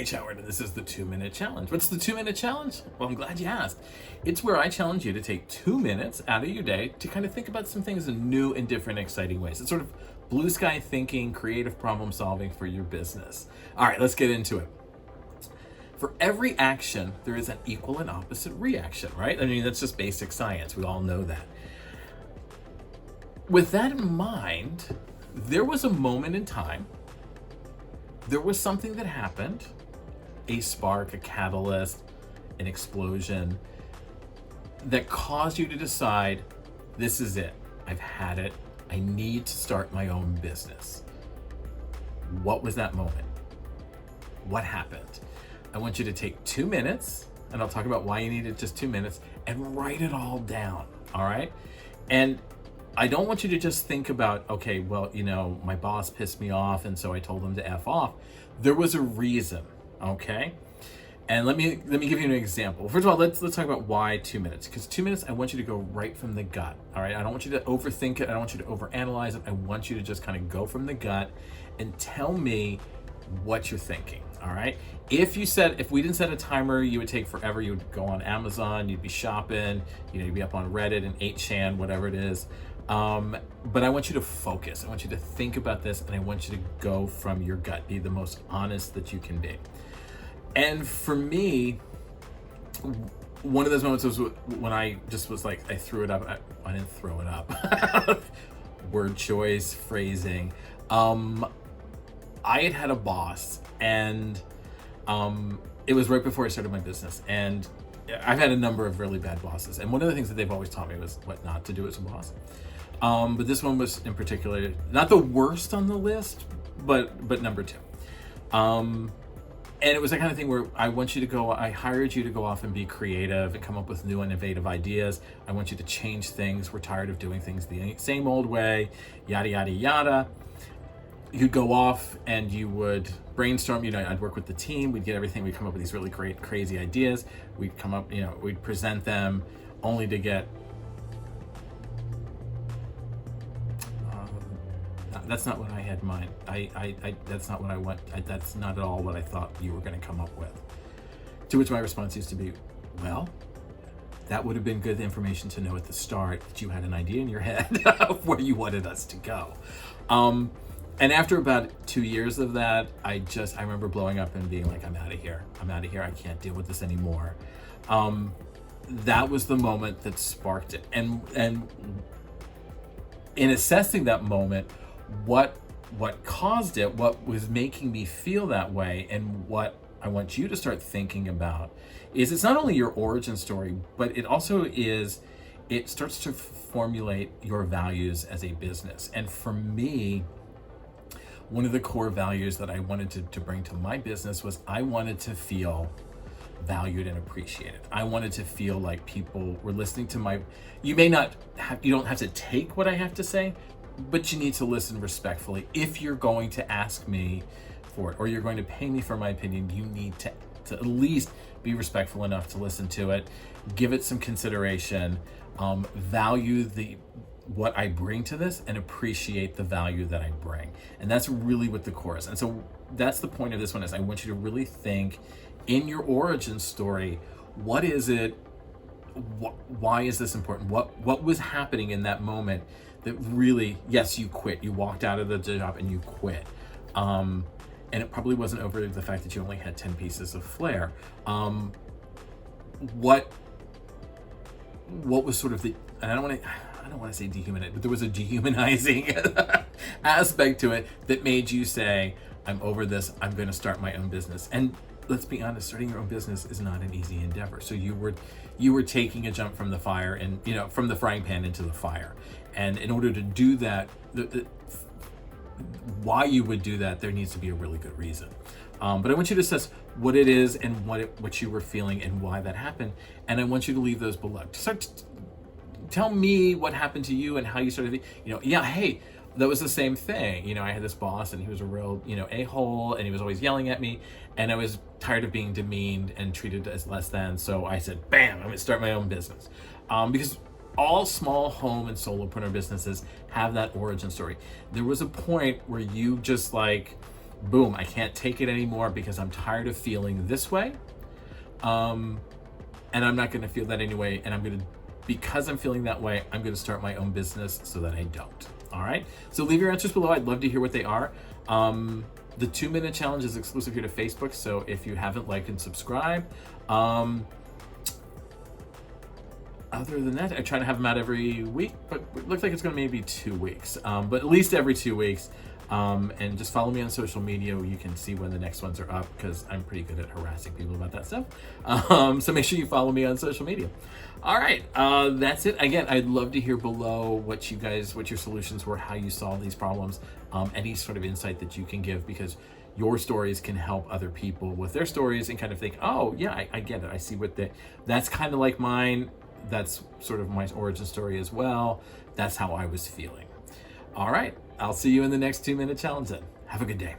H. Howard, and this is the 2-minute challenge. What's the 2-minute challenge? Well, I'm glad you asked. It's where I challenge you to take 2 minutes out of your day to kind of think about some things in new and different, exciting ways. It's sort of blue sky thinking, creative problem solving for your business. All right, let's get into it. For every action, there is an equal and opposite reaction, right? I mean, that's just basic science. We all know that. With that in mind, there was a moment in time, there was something that happened, a spark, a catalyst, an explosion, that caused you to decide, this is it. I've had it. I need to start my own business. What was that moment? What happened? I want you to take 2 minutes, and I'll talk about why you needed just 2 minutes, and write it all down, all right? And I don't want you to just think about, okay, well, my boss pissed me off, and so I told him to F off. There was a reason, okay? And let me give you an example. First of all, let's talk about why 2 minutes. Because 2 minutes, I want you to go right from the gut, all right? I don't want you to overthink it. I don't want you to overanalyze it. I want you to just kind of go from the gut and tell me what you're thinking, all right? If we didn't set a timer, you would take forever. You would go on Amazon, you'd be shopping, you'd be up on Reddit and 8chan, whatever it is. But I want you to focus. I want you to think about this, and I want you to go from your gut. Be the most honest that you can be. And for me, one of those moments was when I just was like, I threw it up. I didn't throw it up. Word choice, phrasing. I had a boss, and it was right before I started my business. And I've had a number of really bad bosses. And one of the things that they've always taught me was what not to do as a boss. But this one was in particular, not the worst on the list, but number 2. And it was that kind of thing where I hired you to go off and be creative and come up with new innovative ideas. I want you to change things. We're tired of doing things the same old way, yada, yada, yada. You'd go off and you would brainstorm, I'd work with the team. We'd get everything. We'd come up with these really great, crazy ideas. We'd come up, we'd present them only to get, that's not what I had in mind. That's not what I want. That's not at all what I thought you were going to come up with. To which my response used to be, well, that would have been good information to know at the start, that you had an idea in your head of where you wanted us to go. And after about 2 years of that, I remember blowing up and being like, I'm out of here. I can't deal with this anymore. That was the moment that sparked it. And in assessing that moment, what caused it, what was making me feel that way, and what I want you to start thinking about is it's not only your origin story, but it also it starts to formulate your values as a business. And for me, one of the core values that I wanted to bring to my business was I wanted to feel valued and appreciated. I wanted to feel like people were listening to you don't have to take what I have to say, but you need to listen respectfully. If you're going to ask me for it, or you're going to pay me for my opinion, you need to at least be respectful enough to listen to it, give it some consideration, value what I bring to this, and appreciate the value that I bring. And that's really what the core is. And so that's the point of this one, is I want you to really think in your origin story, what is it? Why is this important? What was happening in that moment that really, yes, you quit. You walked out of the job and you quit. And it probably wasn't over the fact that you only had 10 pieces of flair. What was sort of and I don't want to say dehumanizing, but there was a dehumanizing aspect to it that made you say, I'm over this, I'm going to start my own business. And let's be honest, starting your own business is not an easy endeavor. So you were taking a jump from the fire and, from the frying pan into the fire. And in order to do that, why you would do that, there needs to be a really good reason. But I want you to assess what it is and what you were feeling and why that happened. And I want you to leave those below. Tell me what happened to you and how you started, hey, that was the same thing. I had this boss and he was a real, a-hole, and he was always yelling at me, and I was tired of being demeaned and treated as less than. So I said, bam, I'm gonna start my own business. Because all small home and solopreneur businesses have that origin story. There was a point where you just boom, I can't take it anymore because I'm tired of feeling this way. And I'm not going to feel that anyway. And because I'm feeling that way, I'm going to start my own business so that I don't. All right. So leave your answers below. I'd love to hear what they are. The 2-minute challenge is exclusive here to Facebook. So if you haven't liked and subscribed, other than that, I try to have them out every week, but it looks like it's going to maybe 2 weeks, but at least every 2 weeks. And just follow me on social media. You can see when the next ones are up because I'm pretty good at harassing people about that stuff. So make sure you follow me on social media. All right, that's it. Again, I'd love to hear below what your solutions were, how you solve these problems, any sort of insight that you can give, because your stories can help other people with their stories and kind of think, oh yeah, I get it. I see that's kind of like mine. That's sort of my origin story as well. That's how I was feeling. All right, I'll see you in the next 2-minute challenge then. Have a good day.